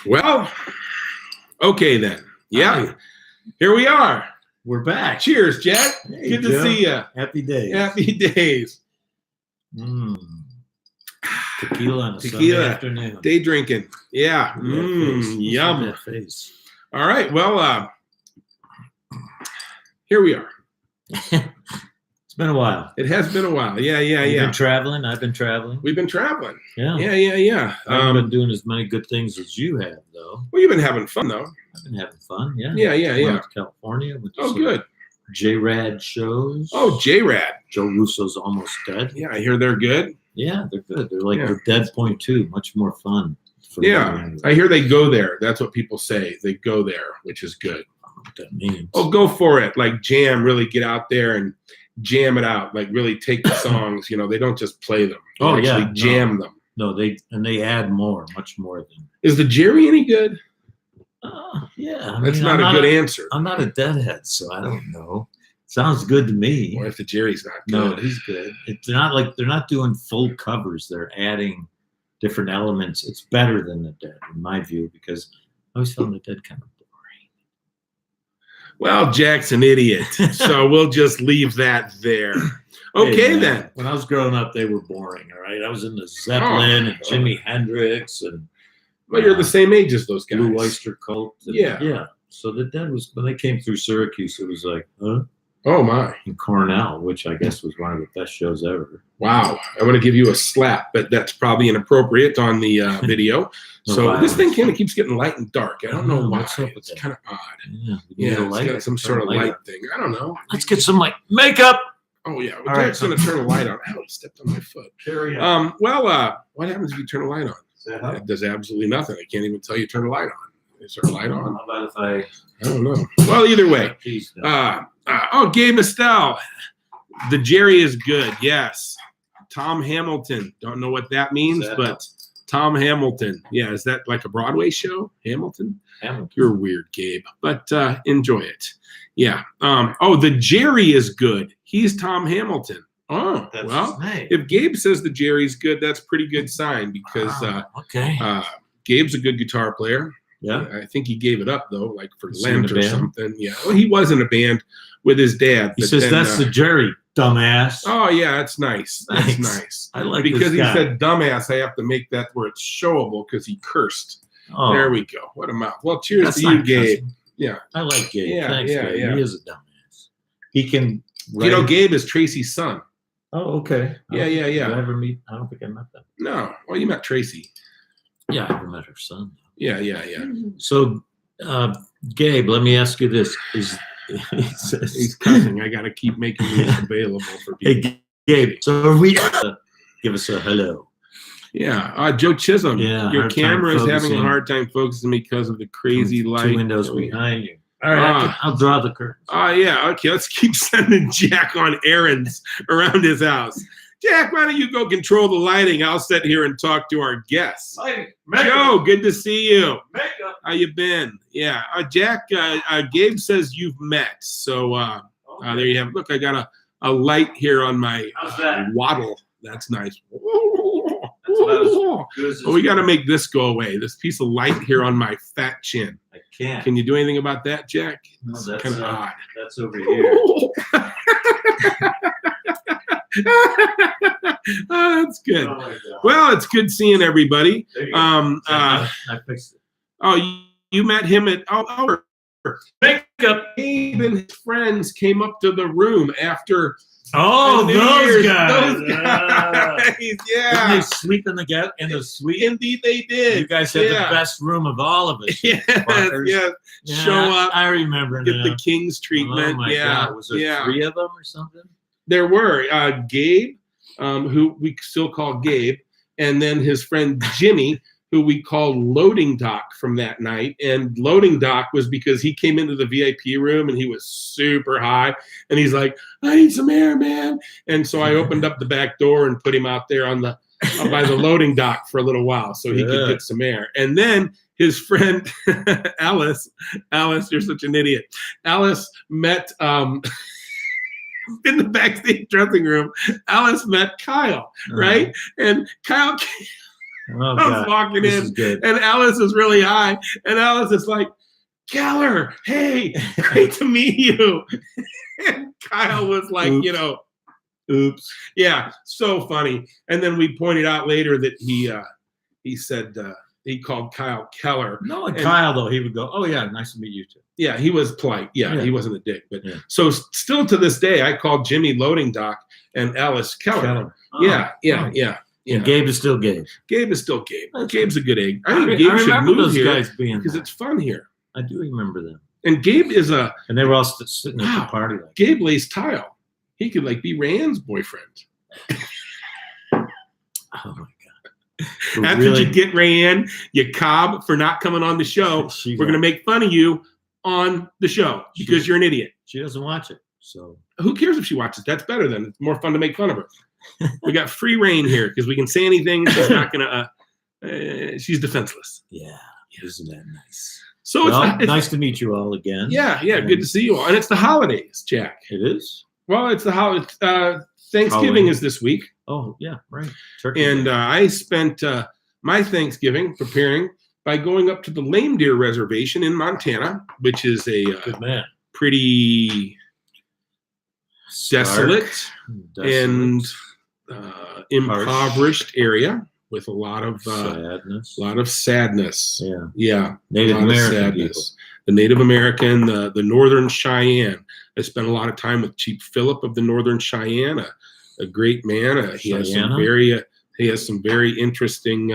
Well, okay then. Yeah, Hi, here we are. we're back. Cheers, Jack. Hey, Good to Joe. see you. Happy days. Happy days. Tequila on a Sunday Tequila. afternoon. Day drinking. Yeah. Look at that face. Look at Yum. that face. All right. Well, here we are. It's been a while. It has been a while. Yeah. You've been traveling. I've been traveling. We've been traveling. Yeah. Yeah. I haven't been doing as many good things as you have, though. Well, you've been having fun though. I've been having fun. Yeah. Yeah. Went to California. Went to Oh, some good. J-Rad shows. Oh, J-Rad. Joe Russo's Almost Dead. Yeah, I hear they're good. Yeah, they're good. They're like Yeah. the Dead Point 2, much more fun. For Yeah, me. I hear they go there. That's what people say. They go there, which is good. I don't know what that means. Oh, go for it. Like jam, really get out there and jam it out. Like really take the songs. They don't just play them. They Oh, yeah, actually no. jam them. No, they add more, much more than. Is the Jerry any good? Yeah, I That's mean, not I'm a good answer. I'm not a deadhead, so I don't know. Sounds good to me. Or if the Jerry's not No, good. he's good. It's not like they're not doing full covers. They're adding different elements. It's better than the Dead, in my view, because I always found the Dead kind of boring. Well, Jack's an idiot, so we'll just leave that there. Okay, Hey, man, then. When I was growing up, they were boring. All right, I was into Zeppelin and Jimi Hendrix and Well, you're the same age as those guys. Blue Oyster Cult. And, Yeah. yeah. So the Dead was when they came through Syracuse. It was like, huh? Oh, my. In Cornell, which I guess was one of the best shows ever. Wow. I want to give you a slap, but that's probably inappropriate on the video. No So violence. this thing kind of keeps getting light and dark. I don't know why. What's up with It's that? kind of odd. Yeah, Yeah, it's got some sort of light up. thing. I don't know. Let's get some like makeup. Oh, yeah. Well, All right, Jack's going to turn a light on. Ow, he stepped on my foot. Carry on. What happens if you turn a light on? Say hi. It does absolutely nothing. I can't even tell you to turn a light on. Is there a light on? How about if I? I don't know. Well, either way. Geez, no. Gabe Estelle. The Jerry is good. Yes. Tom Hamilton. Don't know what that means, Is that but Tom Hamilton. Yeah. Is that like a Broadway show? Hamilton? Hamilton. You're weird, Gabe, but enjoy it. Yeah. The Jerry is good. He's Tom Hamilton. Oh, That's well, his name. if Gabe says the Jerry's good, that's a pretty good sign because Okay. Gabe's a good guitar player. Yeah. I think he gave it up though, like for Is he in Lent a or band? something. Yeah. Well, he was in a band with his dad. He but says then, that's the Jerry, dumbass. Oh yeah, that's nice. That's Thanks. nice. I like Because this he guy. said dumbass, I have to make that where it's showable because he cursed. Oh, There we go. What a mouth. Well, cheers that's to you, not Gabe. cussing. Yeah. I like Gabe. Yeah, Thanks, yeah, Gabe. yeah. He is a dumbass. He can. You know, write- Gabe is Tracy's son. Oh, okay. Yeah. Did I ever meet? I don't think I met them. No. Well, you met Tracy. Yeah, I never met her son. Yeah. So, Gabe, let me ask you this: He's cussing. I got to keep making this available for people. Hey, Gabe. So are we? Give us a hello. Yeah. Joe Chisholm. Yeah, Your hard time camera is having a focusing. hard time focusing because of the crazy light. 2 windows behind you. All right, I'll draw the curtains. Oh, yeah. Okay. Let's keep sending Jack on errands around his house. Jack, why don't you go control the lighting? I'll sit here and talk to our guests. Joe, good to see you. How you been? Yeah. Jack, Gabe says you've met. So there you have it. Look, I got a light here on my How's that? waddle. That's nice. That's about as good as Well, we got to make this go away. This piece of light here on my fat chin. I can't. Can you do anything about that, Jack? No, It's that's kind of odd. That's over here. Oh, that's good. Oh my God. Well, it's good seeing everybody. There you go. I I fixed it. you met him at Makeup. Gabe and his friends came up to the room after Oh, New those Year's. guys. Those Yeah. guys. Didn't Yeah. they sleep in the suite? Indeed, they did. You guys had Yeah. the best room of all of us. Yes, fuckers. yes. Yeah, Show up, I remember get now. the king's treatment. Oh my yeah, God. Was there yeah. 3 of them or something? There were Gabe, who we still call Gabe, and then his friend Jimmy, who we called Loading Dock from that night. And Loading Dock was because he came into the VIP room and he was super high. And he's like, I need some air, man. And so I opened up the back door and put him out there on the by the loading dock for a little while so he could get some air. And then his friend Alice, you're such an idiot. Alice met in the backstage dressing room. Alice met Kyle, right? And Kyle Oh, I was God. walking This in, is good. and Alice is really high, and Alice is like, Keller, hey, great to meet you. And Kyle was like, Oops. you know, Oops. yeah, so funny. And then we pointed out later that he said he called Kyle Keller. No, and And- Kyle, though, he would go, oh, yeah, nice to meet you, too. Yeah, he was polite. Yeah, Yeah. he wasn't a dick. But Yeah. so still to this day, I call Jimmy Loading Dock and Alice Keller. Oh, Yeah. And Gabe is still Gabe. Gabe is still Gabe. That's Gabe's a good egg. I I think Gabe should remember move those here guys being because there. it's fun here. I do remember them. And Gabe is a And they were all sitting at Wow. the party. Like, Gabe lays tile. He could like be Rand's boyfriend. oh, my God. But After really, you get Rand, you cob for not coming on the show. she's We're gonna make fun of you on the show because you're an idiot. She doesn't watch it. So Who cares if she watches? That's better then. It's more fun to make fun of her. We got free reign here because we can say anything. She's not gonna. She's defenseless. yeah, isn't that nice? So Well, it's nice to meet you all again. yeah, good to see you all. And it's the holidays, Jack. It is. Well, it's the holiday. Thanksgiving Halloween. is this week, Oh, yeah, right. Turkey. and I spent my Thanksgiving preparing by going up to the Lame Deer Reservation in Montana, which is a good man. pretty desolate and impoverished area with a lot of sadness. Yeah, Yeah, Native a lot of American people. sadness. The Native American, the Northern Cheyenne. I spent a lot of time with Chief Philip of the Northern Cheyenne, a great man. He has some very interesting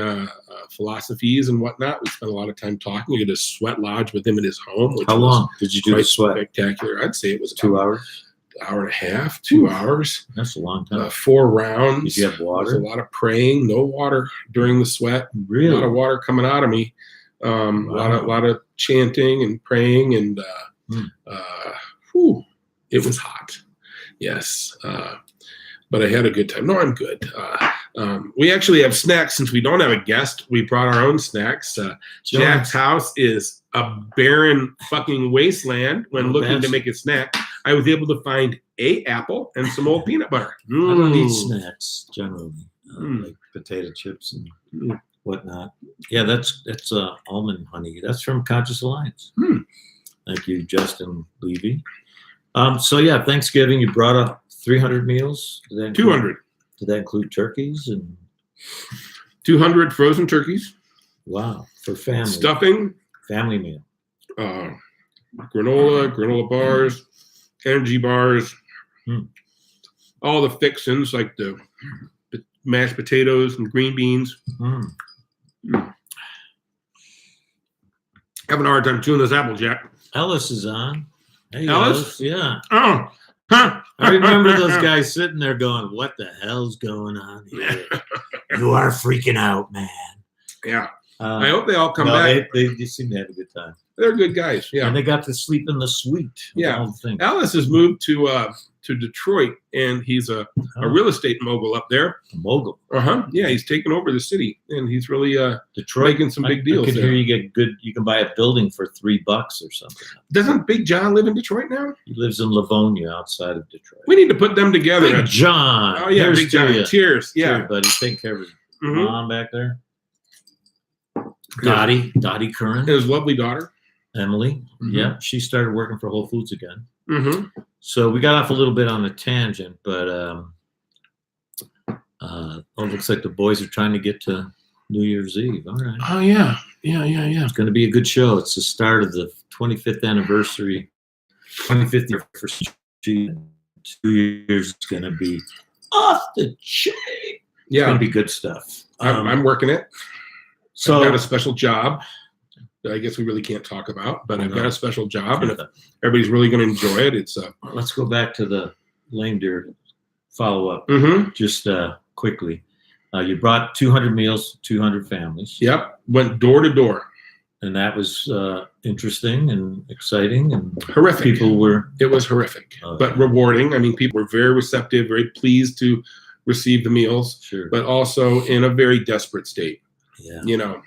philosophies and whatnot. We spent a lot of time talking. We did a sweat lodge with him at his home. Which How was long did you do the quite sweat? spectacular. I'd say it was 2 about hours. hour and a half, 2 hours, That's a long time. 4 rounds. Did you have There was water? a lot of praying, no water during the sweat. A lot of Really? water coming out of me. Wow. A lot of chanting and praying, and it was hot. Yes, but I had a good time. No, I'm good. We actually have snacks since we don't have a guest. We brought our own snacks. Jack's house is a barren fucking wasteland when Oh, looking to that's- make a snack. I was able to find a apple and some old peanut butter. I don't eat Mm. snacks generally, like potato chips and Mm. whatnot. Yeah, that's almond honey. That's from Conscious Alliance. Mm. Thank you, Justin Levy. So yeah, Thanksgiving you brought up 300 meals. Did that include, 200. Did that include turkeys and 200 frozen turkeys, wow for family stuffing, family meal? granola bars, energy bars, Hmm. all the fixins like the mashed potatoes and green beans. Mm. Having a hard time chewing this apple, Jack. Ellis is on. Hey, Ellis? Yeah. Oh, huh. I remember those guys sitting there going, "What the hell's going on here? You are freaking out, man." Yeah, I hope they all come no, back. They just seem to have a good time. They're good guys. Yeah. And they got to sleep in the suite. of Yeah. all the things. Alice has moved to Detroit, and he's a real estate mogul up there. A mogul. Yeah, he's taken over the city, and he's really Detroit. making some big deals I can there. hear you get good. You can buy a building for $3 or something. Doesn't Big John live in Detroit now? He lives in Livonia, outside of Detroit. We need to put them together. Big John. Oh yeah, Here's Big to John. you. Cheers. Here, Yeah. buddy. Take care of his Mhm. mom back there. Yeah. Dottie Curran. And his lovely daughter. Emily. Mhm. Yeah, she started working for Whole Foods again. Mm-hmm. So we got off a little bit on a tangent, but it looks like the boys are trying to get to New Year's Eve. All right. Oh yeah. Yeah. It's going to be a good show. It's the start of the 25th anniversary, 25th year for 2 years. It's going to be off the chain. It's going Yeah. to be good stuff. I'm working it. So I've got a special job that I guess we really can't talk about, but I've got a special job, and if everybody's really going to enjoy it, it's let's go back to the Lame Deer follow-up mm-hmm. just quickly. You brought 200 meals, 200 families. Yep. Went door to door. And that was interesting and exciting, and Horrific. people were It was horrific, but rewarding. I mean, people were very receptive, very pleased to receive the meals, sure, but also in a very desperate state. yeah, You know,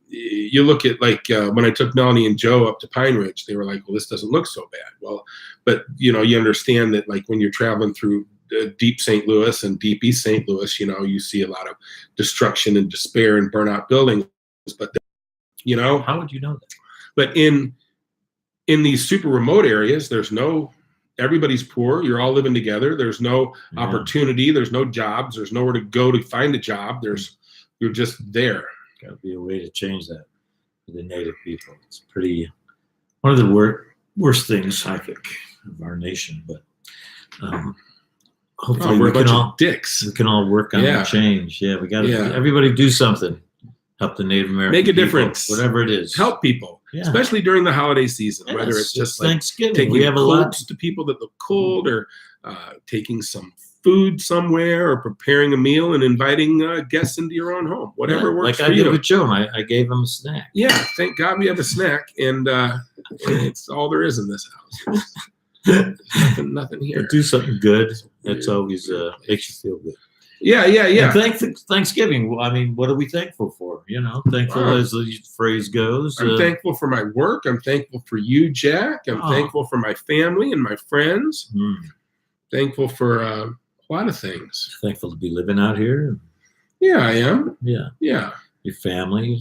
you look at like when I took Melanie and Joe up to Pine Ridge, they were like, well, this doesn't look so bad. Well, but you understand that like when you're traveling through deep St. Louis and deep East St. Louis, you see a lot of destruction and despair and burnout buildings. But How would you know that? but in these super remote areas, everybody's poor. You're all living together. There's no opportunity. There's no jobs. There's nowhere to go to find a job. You're just there. Got to be a way to change that for the native people. It's one of the worst things, I think, of our nation. But hopefully we're we a bunch can of all dicks. work on the change. Yeah, we got to. Everybody do something. Help the Native American Make a people, difference. whatever it is. Help people, especially during the holiday season. Whether it's just like Thanksgiving, taking we have a lot to people that look cold, or taking some food somewhere, or preparing a meal and inviting guests into your own home. Whatever works like for I you. did with Joan. I gave him a snack. Yeah, thank God we have a snack, and it's all there is in this house. There's nothing here. But do something good. That's always makes you feel good. Yeah. And Thanksgiving. Well, I mean, what are we thankful for? Thankful as the phrase goes. I'm thankful for my work. I'm thankful for you, Jack. I'm thankful for my family and my friends. Thankful for a lot of things. Thankful to be living out here. Yeah, I am. Yeah. Your family.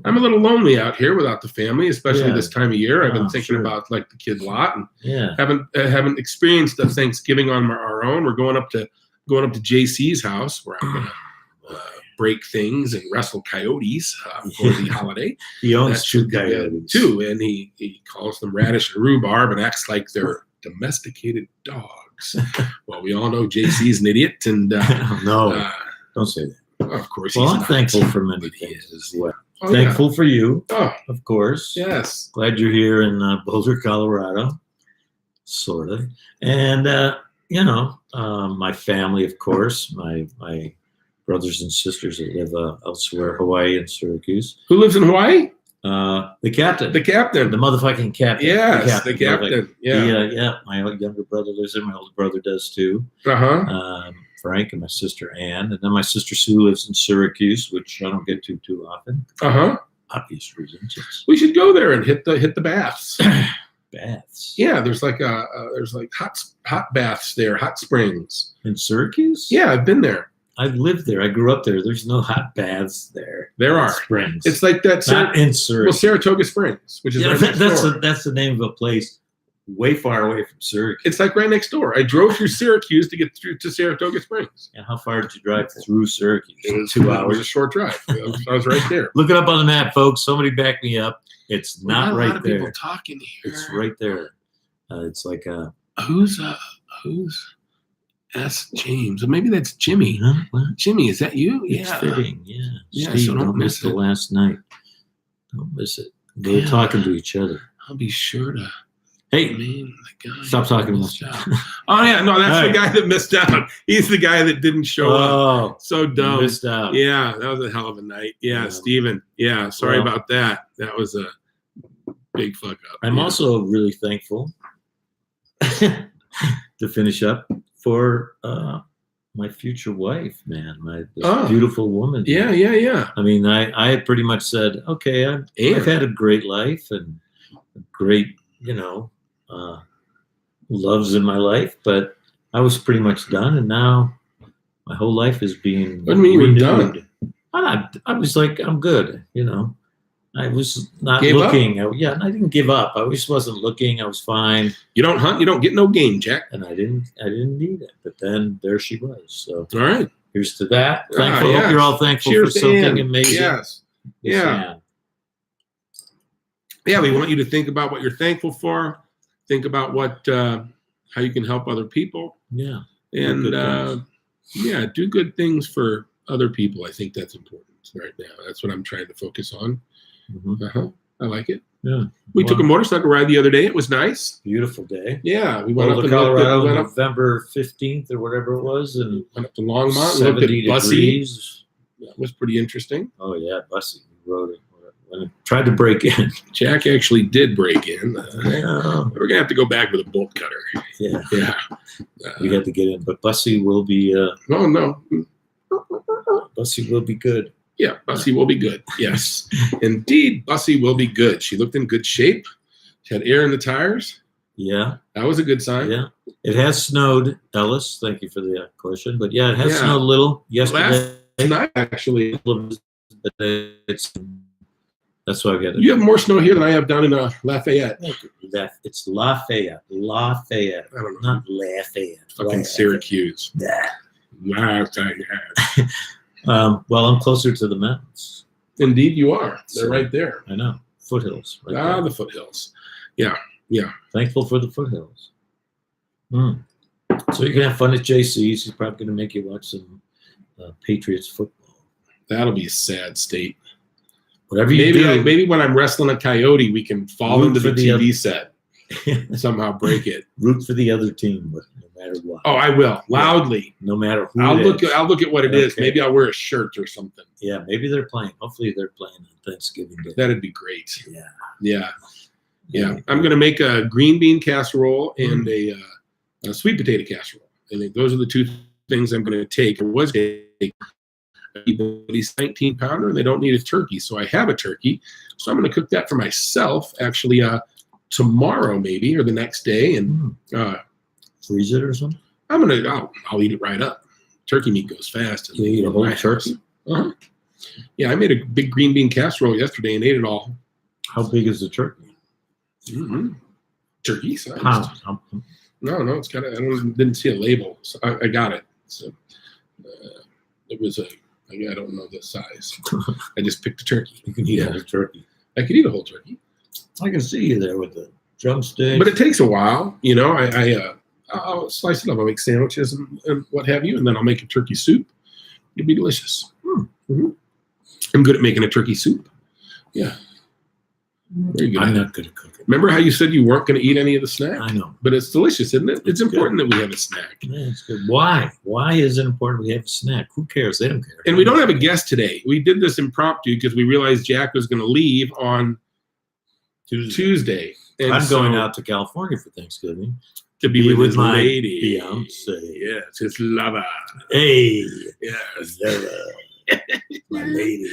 I'm a little lonely out here without the family, especially this time of year. I've been thinking sure. about like the kid lot, and Yeah. haven't experienced a Thanksgiving on our own. We're going up to JC's house, where I'm gonna break things and wrestle coyotes for the holiday. He owns That should two be good, coyotes too, and he calls them Radish and Rhubarb and acts like they're domesticated dogs. Well, we all know JC's an idiot, and no, don't say that. of course, Well, he's I'm not, thankful for many but he things is. as well. Oh, Thankful for you, Oh, of course. yes. Glad you're here in Boulder, Colorado, sort of. And my family, of course, my brothers and sisters that live elsewhere, Hawaii and Syracuse. Who lives in Hawaii? The captain. The captain. The motherfucking captain. Yes, the captain. Yeah. My younger brother lives there. My older brother does too. Uh-huh. Frank and my sister Ann, and then my sister Sue lives in Syracuse, which I don't get to too often. Uh-huh. Obvious reasons. We should go there and hit the baths. Baths. Yeah, there's like hot baths there, hot springs. In Syracuse? Yeah, I've been there. I lived there. I grew up there. There's no hot baths there. There are springs. It's like that. Not in Syracuse. Saratoga Springs, which is right next door. That's the name of a place way far away from Syracuse. It's like right next door. I drove through Syracuse to get through to Saratoga Springs. And how far did you drive through Syracuse? It was 2 It was hours. a short drive. I was right there. Look it up on the map, folks. Somebody back me up. It's We got not a right lot of people there. talking here. It's right there. It's like Who's S. James? Or maybe that's Jimmy. huh? What? Jimmy, is that you? It's fitting. Yeah. Yeah, Steve, so don't don't miss miss the it. last night. Don't miss it. They were Yeah. talking to each other. I'll be sure to. Hey, Man, the guy stop talking to missed us. out. Oh yeah, no, that's All the right. guy that missed out. He's the guy that didn't show up. Oh, So you dumb. missed out. Yeah, that was a hell of a night. Yeah, Yeah. Steven. Yeah, sorry Well- about that. That was a big fuck up. I'm Yeah. also really thankful to finish up for my future wife, man, this Oh. beautiful woman. Yeah. I mean, I had pretty much said, okay, I've had a great life and great, loves in my life, but I was pretty much done, and now my whole life is being What do you mean you were renewed. done? I was like, I'm good, I was not Gave up? looking. I didn't give up. I just wasn't looking. I was fine. You don't hunt, you don't get no game, Jack. And I didn't need it. But then there she was. So All right. here's to that. Ah, Thankful. yes. Hope you're all thankful Cheers for to something Ann. amazing. Yes. Yes, Yeah. Ann. Yeah, we want you to think about what you're thankful for. Think about what how you can help other people. Yeah. And good things. do good things for other people. I think that's important right now. That's what I'm trying to focus on. Mhm. I like it. Yeah. We took a motorcycle ride the other day. It was nice. Beautiful day. Yeah, we went up Boulder, and looked Colorado, at, went up November 15th or whatever it was, and to Longmont. Looked 70 at Bussy. degrees. That was pretty interesting. Oh yeah, Bussy. We rode it. When it tried to break in. Jack actually did break in. Yeah. We're gonna have to go back with a bolt cutter. Yeah. Yeah. We had to get in, but Bussy will be. No. Bussy will be good. Yeah, Bussy will be good. Yes, indeed, Bussy will be good. She looked in good shape. She had air in the tires. Yeah. That was a good sign. Yeah. It has snowed, Ellis. Thank you for the question. But yeah, it has Yeah. snowed a little yesterday. Last night, actually. But it's that's why I got it. You have more snow here than I have down in Lafayette. It's Lafayette. Lafayette. I don't know. Not Lafayette. Fucking Syracuse. Yeah. Lafayette. Well, I'm closer to the mountains. Indeed, you are. They're So- right there. I know. Foothills. Right there. The foothills. Yeah. Thankful for the foothills. So you can have fun at JC's. He's probably going to make you watch some Patriots football. That'll be a sad state. Whatever you do. Maybe when I'm wrestling a coyote, we can fall Root into the for the TV set. Somehow break it. root for the other team, but no matter what. Oh, I will loudly. No matter who. I'll it is. look at what it is. Okay. Maybe I'll wear a shirt or something. Yeah, maybe they're playing. Hopefully, they're playing on Thanksgiving Day. That'd be great. Yeah. Yeah. I'm gonna make a green bean casserole and a sweet potato casserole. I think those are the two things I'm gonna take. Or was take. Everybody's 19-pounder and they don't need a turkey, so I have a turkey. So I'm gonna cook that for myself. Actually, tomorrow maybe or the next day, and Freeze it or something. I'll eat it right up. Turkey meat goes fast. You eat a whole turkey? Uh-huh. Yeah, I made a big green bean casserole yesterday and ate it all. How big is the turkey? Mm-hmm. Turkey size. How- No, it's got. Didn't see a label, so I got it. So it was I don't know the size. I just picked a turkey. You can eat a whole turkey. I could eat a whole turkey, I can see you there with the drumstick. but it takes a while. You know, I'll slice it up. I'll make sandwiches and what have you, and then I'll make a turkey soup. It'd be delicious. Mm-hmm. I'm good at making a turkey soup. Yeah. Very good. I'm not good at cooking. Remember how you said you weren't going to eat any of the snack? I know. But it's delicious, isn't it? It's important that we have a snack. Yeah, it's good. Why? Why is it important we have a snack? Who cares? They don't care. And we don't have a guest today. We did this impromptu because we realized Jack was going to leave on Tuesday. And I'm so- going out to California for Thanksgiving. to be with his my lady. fiance. Yes, his lover. Hey, Yes. my lady.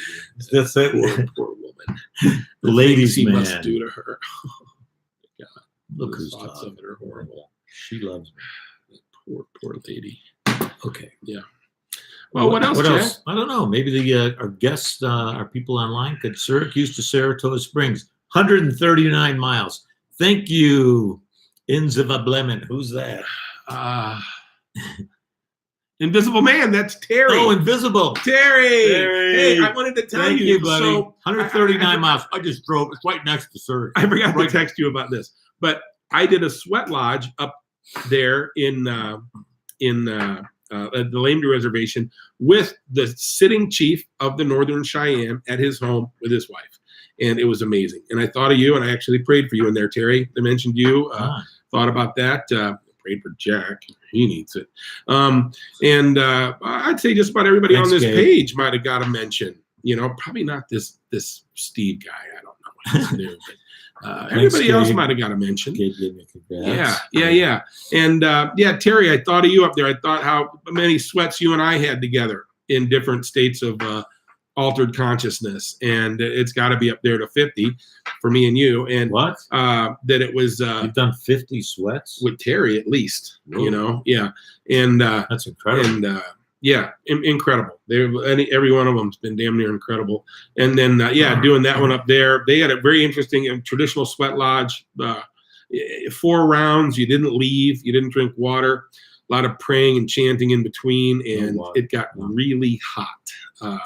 That's it. Poor woman. The ladies' he man. must do to her. Look Those who's thoughts talking. of it are horrible. She loves me. Poor lady. Okay. Well, what else, Jack? I don't know. Maybe our guests, our people online, could Syracuse to Saratoga Springs, 139 miles. Thank you, Inziva Blemen. Who's that? Invisible Man. That's Terry. Oh, Invisible. Terry. Terry. Hey, I wanted to tell Thank you. you, buddy. So 139 miles. I just drove. It's right next to Syracuse. I forgot Right. to text you about this, but I did a sweat lodge up there in the Lame Deer Reservation with the sitting chief of the Northern Cheyenne at his home with his wife, and it was amazing. And I thought of you, and I actually prayed for you in there, Terry. I mentioned you. Thought about that. Prayed for Jack. He needs it. And I'd say just about everybody Thanks, on this Gabe. page might have got a mention. You know, probably not this Steve guy. I don't know what he's new, but everybody else Gabe. might have got a mention. Gabe gave me congrats. Yeah. And Terry, I thought of you up there. I thought how many sweats you and I had together in different states of altered consciousness, and it's got to be up there to 50 for me and you. And What? that it was You've done 50 sweats? with Terry at least, Really? you know, and That's incredible. and incredible. Every one of them's been damn near incredible. And then doing that one up there, they had a very interesting and traditional sweat lodge. 4 rounds, you didn't leave, you didn't drink water. A lot of praying and chanting in between, and water. it got really hot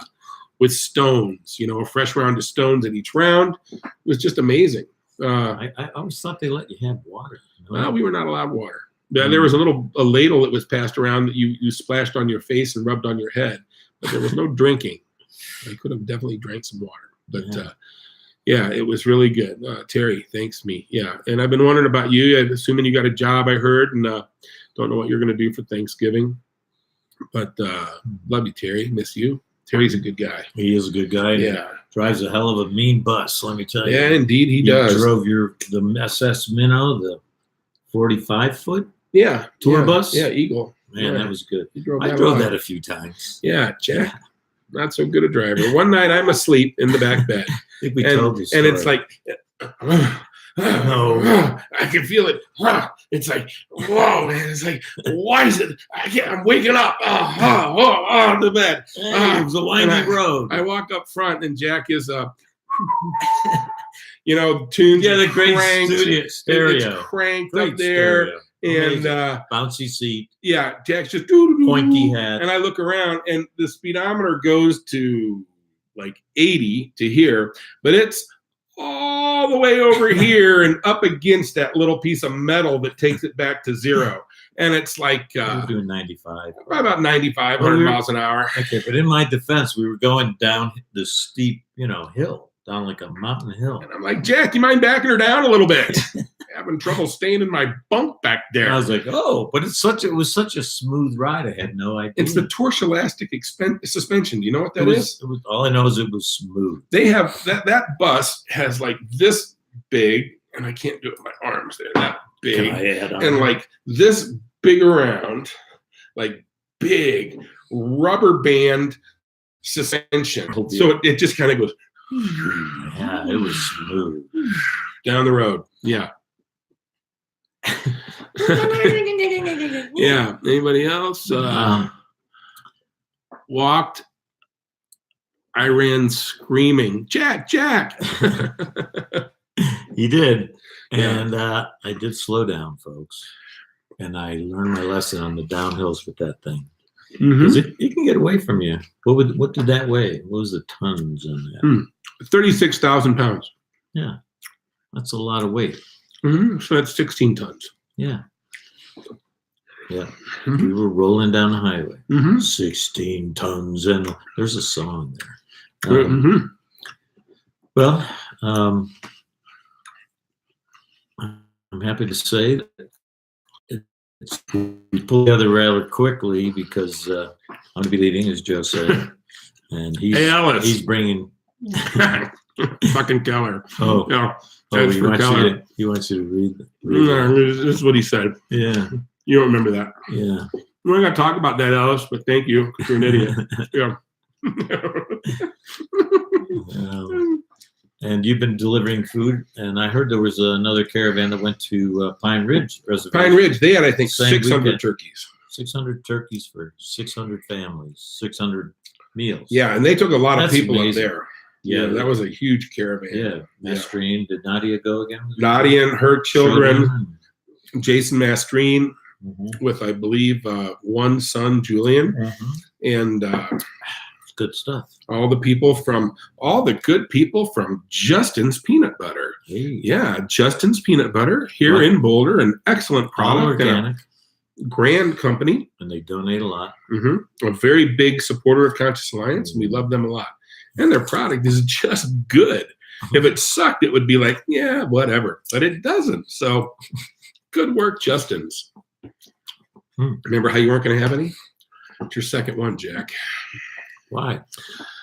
with stones. You know, a fresh round of stones at each round. It was just amazing. I always thought they let you have water. You know? Well, we were not allowed water. There was a ladle that was passed around that you splashed on your face and rubbed on your head, but there was no drinking. I could have definitely drank some water, but it was really good. Terry, thanks me. Yeah, and I've been wondering about you. I'm assuming you got a job, I heard, and don't know what you're going to do for Thanksgiving, but love you, Terry. Miss you. Terry's a good guy. He is a good guy. and he Yeah. drives a hell of a mean bus, let me tell you. Yeah, indeed he You does. drove the SS Minnow, the 45-foot Yeah. tour yeah, bus? Yeah, Eagle. Man, Yeah. that was good. You drove I that drove a lot. that a few times. Yeah, Jack. Not so good a driver. One night I'm asleep in the back bed. I think we and, told you. and it's like No. I can feel it. It's like, whoa, man. It's like, why is it? I'm waking up. The bed. Hey, it was a windy and road. I walk up front, and Jack is, tunes. Yeah, the great cranked. stereo. It's cranked Great up there. stereo. And Amazing. Bouncy seat, yeah, Jack's just doo-doo-doo. pointy hat. And I look around, and the speedometer goes to like 80 to here, but it's all the way over here and up against that little piece of metal that takes it back to 0. And it's like We're doing 95. probably about 95, 100 miles an hour. Okay, but in my defense, we were going down the steep, hill, down like a mountain hill. And I'm like, Jack, you mind backing her down a little bit? Having trouble staying in my bunk back there. And I was like, oh, but it was such a smooth ride. I had no idea. It's the Torch Elastic suspension. Do you know what that is? It was all I know is it was smooth. They have that bus has like this big, and I can't do it with my arms. They're that big, and like this big around, like big rubber band suspension. Oh, yeah. So it just kind of goes. Yeah, it was smooth. Down the road. Yeah. Yeah. Anybody else? Walked. I ran screaming, Jack. He did. Yeah. And I did slow down, folks. And I learned my lesson on the downhills with that thing. Mhm. 'Cause it can get away from you. What did that weigh? What was the tons on that? 36,000 pounds. Yeah. That's a lot of weight. So that's 16 tons. Yeah. Yeah. Mhm. We were rolling down the highway. Mm-hmm. 16 tons. And there's a song there. Mm-hmm. Well, I'm happy to say that we pulled together rather quickly because I'm going to be leaving, as Joe said. And Hey, Alice. he's bringing. Fucking Keller. Oh, Yeah. oh That's he, for wants Keller. he wants you to read No, that. this is what he said. Yeah, You don't remember that. yeah. We're not going to talk about that, Alice, but thank you, because you're an idiot. Yeah. And you've been delivering food, and I heard there was another caravan that went to Pine Ridge Reservation. Pine Ridge, they had, I think, Same 600 weekend. turkeys. 600 turkeys for 600 families, 600 meals. Yeah, and they took a lot of That's people amazing. up there. Yeah, that was a huge caravan. Yeah, Mastrine. Did Nadia go again? Nadia and her children, Children. Jason Mastrine, Mhm. with, I believe, one son, Julian, Mhm. and Good stuff. all the good people from Justin's Peanut Butter. Hey. Yeah, Justin's Peanut Butter here Right. in Boulder, an excellent All product, and organic, a grand company. and they donate a lot. A very big supporter of Conscious Alliance, and we love them a lot. And their product is just good. If it sucked, it would be like, yeah, whatever. But it doesn't. So good work, Justin's. Remember how you weren't going to have any? It's your second one, Jack. Why?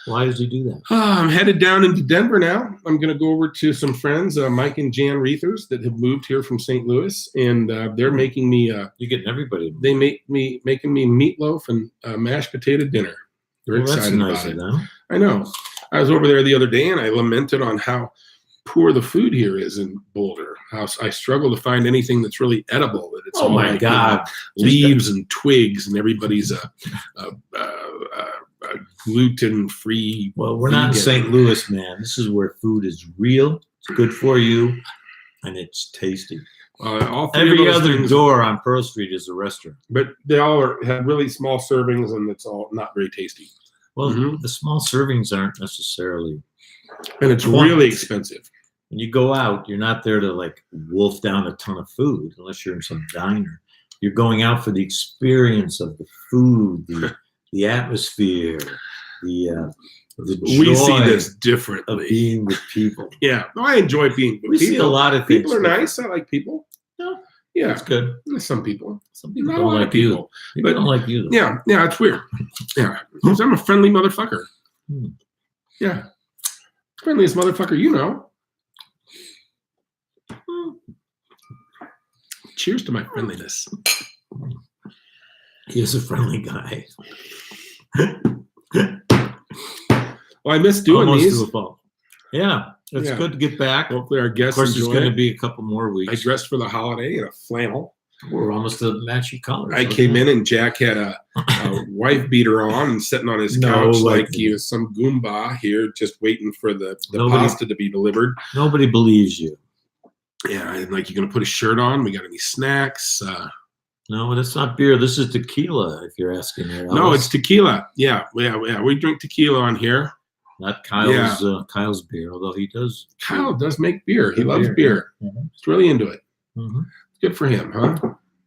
Why does he do that? I'm headed down into Denver now. I'm going to go over to some friends, Mike and Jan Reethers, that have moved here from St. Louis, and they're making me. You're getting everybody. They making me meatloaf and mashed potato dinner. They're Well, that's excited nice about of it. them. I know. I was over there the other day, and I lamented on how poor the food here is in Boulder. How I struggle to find anything that's really edible. That it's Oh all my like, God! leaves and twigs, and everybody's a gluten-free. Well, we're not in vegan. St. Louis, man. This is where food is real. It's good for you, and it's tasty. All three of Every those other things- door on Pearl Street is a restaurant. but they all have really small servings, and it's all not very tasty. Well, Mhm. the small servings aren't necessarily. And it's What? really expensive. When you go out, you're not there to like wolf down a ton of food, unless you're in some diner. You're going out for the experience of the food, the atmosphere, the joy We see this of differently. being with people. Yeah, I enjoy being with We people. see a lot of things. People are nice. I like people. No, Yeah, that's good. some people. Some people Not a don't lot of like you. people. People but- don't like you. Though. Yeah, it's weird. Yeah, because I'm a friendly motherfucker. Hmm. Yeah, friendliest motherfucker you know. Cheers to my friendliness. He is a friendly guy. Well, I miss doing Almost these. to a fault. Yeah. It's Yeah. good to get back. Of Hopefully our guests course, there's enjoy going to it. be a couple more I weeks. dressed for the holiday in a flannel. We're almost to matching colors. I came in and Jack had a wife beater on and sitting on his No, couch like- like he was some Goomba here, just waiting for the Nobody- pasta to be delivered. Nobody believes you. Yeah, and like, you're gonna put a shirt on. We got any snacks? No, that's not beer. This is tequila, if you're asking there. No, it's tequila. Yeah. We drink tequila on here. not Kyle's beer, although he does. Kyle does make beer. He Good loves beer, beer. Mhm. He's really into it. Mhm. Good for him, huh?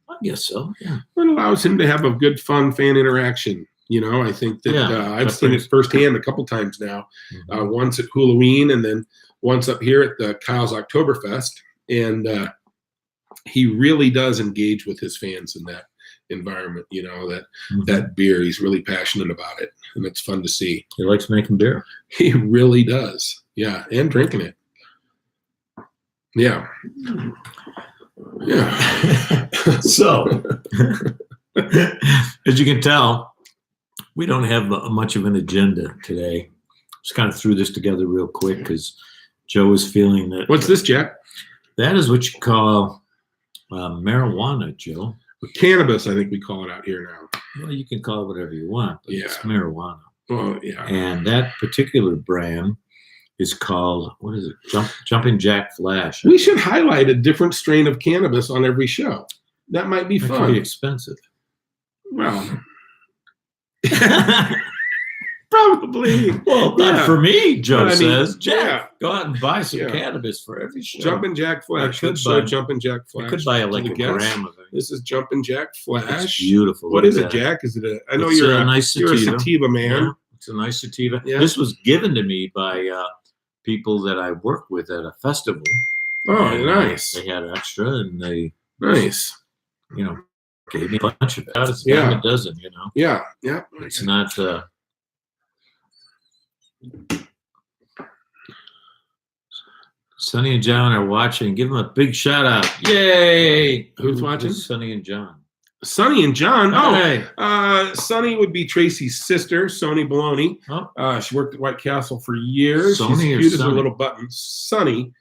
I guess so. Yeah. It allows him to have a good, fun fan interaction. You know, I think that Yeah, I've that seen it brings- firsthand a couple times now. Mhm. Once at Halloween and then once up here at the Kyle's Oktoberfest. And he really does engage with his fans in that environment. You know, Mhm. that beer, he's really passionate about it. And it's fun to see. He likes making beer. He really does. Yeah. And drinking it. Yeah. Yeah. So, as you can tell, we don't have much of an agenda today. Just kind of threw this together real quick because Joe was feeling that. What's this, Jack? That is what you call marijuana, Joe. Cannabis, I think we call it out here now. Well, you can call it whatever you want, but it's Yeah. marijuana. Well, yeah. And that particular brand is called, what is it? Jumping Jack Flash. We should highlight a different strain of cannabis on every show. That might be That could fun. be expensive. Well, probably. Well, not Yeah. for me, Joe But I mean, says. Jack, yeah. go out and buy some Yeah. cannabis for every show. Jumpin' Jack Flash. I could Let's show buy- Jumpin' Jack I Flash. could buy to like the a guests. gram of it. This is Jumpin' Jack It's Flash. beautiful. What Look is at it, that. Jack? Is it I know It's you're a nice you're a sativa. sativa man. Yeah, it's a nice sativa. Yeah. This was given to me by people that I work with at a festival. Oh, And, nice. They had extra, and they, Nice. gave me a bunch of it. It's a Yeah. dime a dozen. Yeah. Yeah. It's not. Sonny and John are watching. Give them a big shout out. Yay! Who's watching? Sonny and John. Sonny and John. Oh, Hey. Sonny would be Tracy's sister, Sony Baloney. Oh. She worked at White Castle for years. Sony She's or cute as a Sonny? little button. Sonny.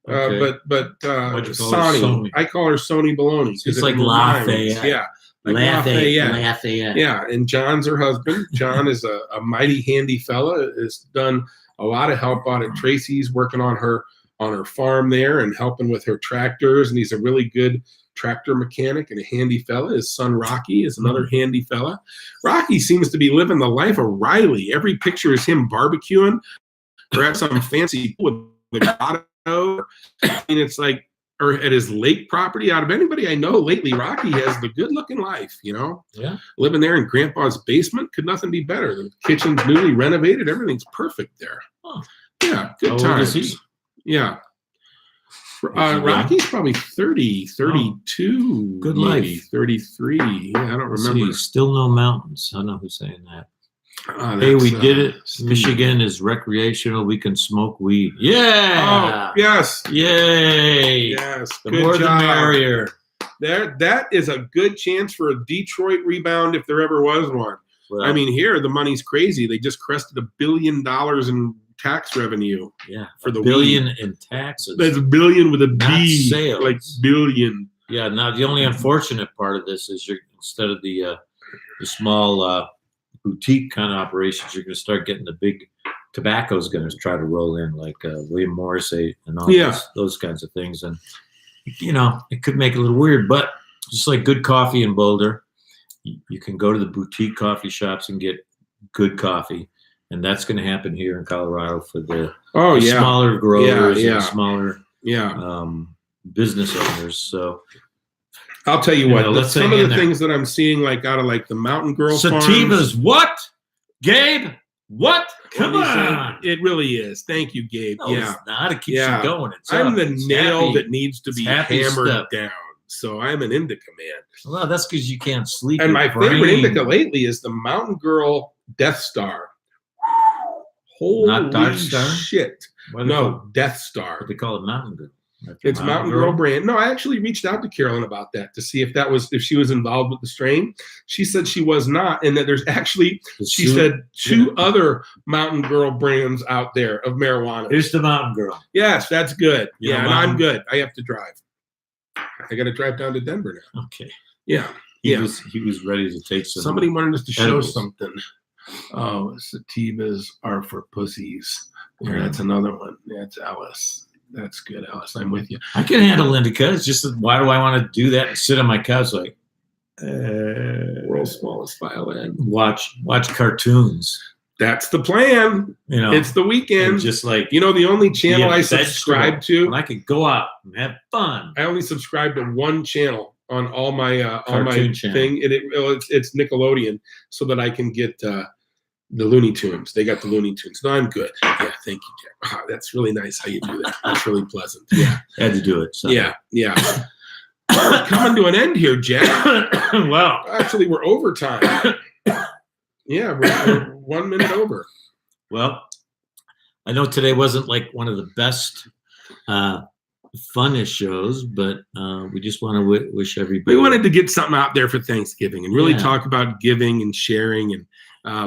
Okay. But Why'd you call her Sonny. Sony? I call her Sony Baloney. 'cause It's it like rhymes. Lafayette. Yeah. Like Lafayette. Lafayette. Yeah, and John's her husband. John is a mighty handy fella. Has done a lot of help out at Tracy's, working on her farm there and helping with her tractors. And he's a really good tractor mechanic and a handy fella. His son Rocky is another handy fella. Rocky seems to be living the life of Riley. Every picture is him barbecuing or at some fancy with the grotto. I mean, it's like, or at his lake property. Out of anybody I know lately, Rocky has the good looking life, Yeah. living there in Grandpa's basement. Could nothing be better. The kitchen's newly renovated. Everything's perfect there. Oh. Yeah, good How old times. is he? Yeah. Is he young? Rocky's probably 30, 32. Good maybe, life. 33. Yeah, I don't Let's remember. see, still no mountains. I don't know who's saying that. Hey, That's, we did it. Steve. Michigan is recreational. We can smoke weed. Yeah. Oh, yes. Yay. Yes. The Good more job. the merrier. That is a good chance for a Detroit rebound if there ever was one. Well, I mean, here the money's crazy. They just crested $1 billion in tax revenue. yeah, for the $1 billion weed. in taxes. That's a billion with a Not B, sales. like billion. Yeah. Now the only unfortunate part of this is you're instead of the small boutique kind of operations, you're going to start getting the big tobacco's going to try to roll in, like William Morrissey and all Yeah. those kinds of things, and it could make it a little weird. But just like good coffee in Boulder, you can go to the boutique coffee shops and get good coffee, and that's going to happen here in Colorado for the Oh yeah, smaller growers Yeah. and smaller yeah. business owners. So I'll tell you You what. know, let's some hang of in the there. things that I'm seeing, like out of like the Mountain Girl farms, sativas, what, Gabe? What? Come what do you say? on! It really is. Thank you, Gabe. No, yeah, it's not. It keeps Yeah. you going. It's I'm up. the It's nail happy. that needs to It's be happy hammered stuff. down. So I'm an indica man. Well, that's because you can't sleep. And Your my favorite brain- indica lately is the Mountain Girl Death Star. Holy Not Dark Star? shit! What do they call- No, Death Star. What they call it, Mountain Dew. It's Mountain Girl brand. No, I actually reached out to Carolyn about that to see if she was involved with the strain. She said she was not, and that there's actually, she said, two other Mountain Girl brands out there of marijuana. Here's the Mountain Girl. Yes, that's good. You know, yeah, and I'm good. I have to drive. I got to drive down to Denver now. Okay. Yeah. He was ready to take some. Somebody wanted us to show edibles. something. Oh, sativas are for pussies. There, that's another one. That's Alice. That's good, Alice. I'm with you. I can handle indica. It's just that why do I want to do that and sit on my couch like World's smallest violin. watch cartoons? That's the plan. You know, It's the weekend. and just like You know, the only channel Yeah, I vegetable. subscribe to, when I could go out and have fun. I only subscribe to one channel on all my Cartoon channel. thing. It's Nickelodeon, so that I can get the Looney Tunes. They got the Looney Tunes. No, I'm good. Yeah, thank you, Jack. Wow, that's really nice how you do that. That's really pleasant. Yeah, Had to do it. So. yeah. We're coming to an end here, Jack. Well, Actually, we're overtime. Yeah, we're 1 minute over. well, I know today wasn't like one of the best funnest shows, but we just want to wish everybody. We wanted to get something out there for Thanksgiving and really Yeah. talk about giving and sharing and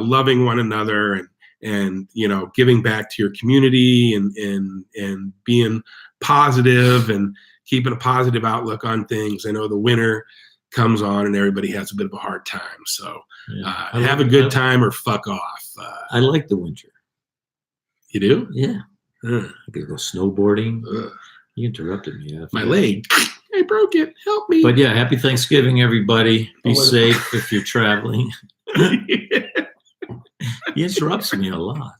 loving one another and giving back to your community and being positive and keeping a positive outlook on things. I know the winter comes on and everybody has a bit of a hard time. So Yeah. have a good time or fuck off. I like the winter. You do? Yeah. Ugh. I could go snowboarding. Ugh. You interrupted me. My leg. I broke it. Help me. But yeah, happy Thanksgiving, everybody. Be Oh, safe if you're traveling. He interrupts me a lot.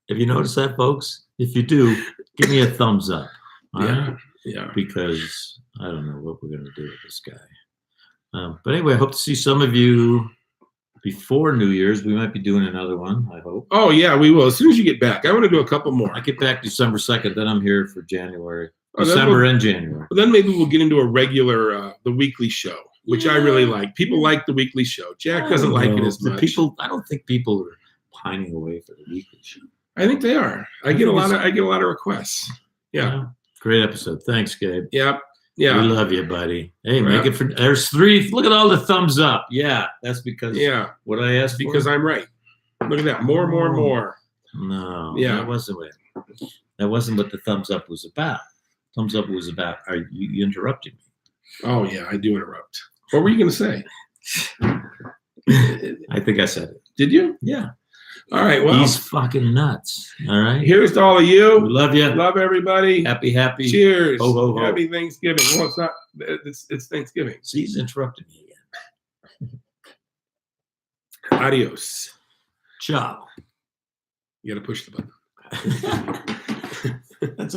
Have you noticed that, folks? If you do, give me a thumbs up. All right? Yeah. Because I don't know what we're going to do with this guy. But anyway, I hope to see some of you before New Year's. We might be doing another one, I hope. Oh, yeah, we will. As soon as you get back, I want to do a couple more. I get back December 2nd, then I'm here for January. Oh, then December we'll- and January. Well, then maybe we'll get into a regular, the weekly show, which I really like. People like the weekly show. Jack doesn't like it as The much. People, I don't think people are pining away for the weekly show. I think they are. I get a lot of requests. Yeah. Great episode. Thanks, Gabe. Yeah. We Yeah. love you, buddy. Hey, Right. make it for. There's 3. Look at all the thumbs up. Yeah, that's because. Yeah. What I asked Because for? I'm right. Look at that. More. No. Yeah. That wasn't what the thumbs up was about. Thumbs up was about. Are you interrupted me? Oh, yeah. I do interrupt. What were you going to say? I think I said it. Did you? Yeah. All right. Well, He's fucking nuts. All right. here's to all of We you. love you. Love everybody. Happy. Cheers. Ho, ho, ho. Happy Thanksgiving. Well, it's not. It's Thanksgiving. See, he's interrupted me again. Adios. Ciao. You got to push the button. That's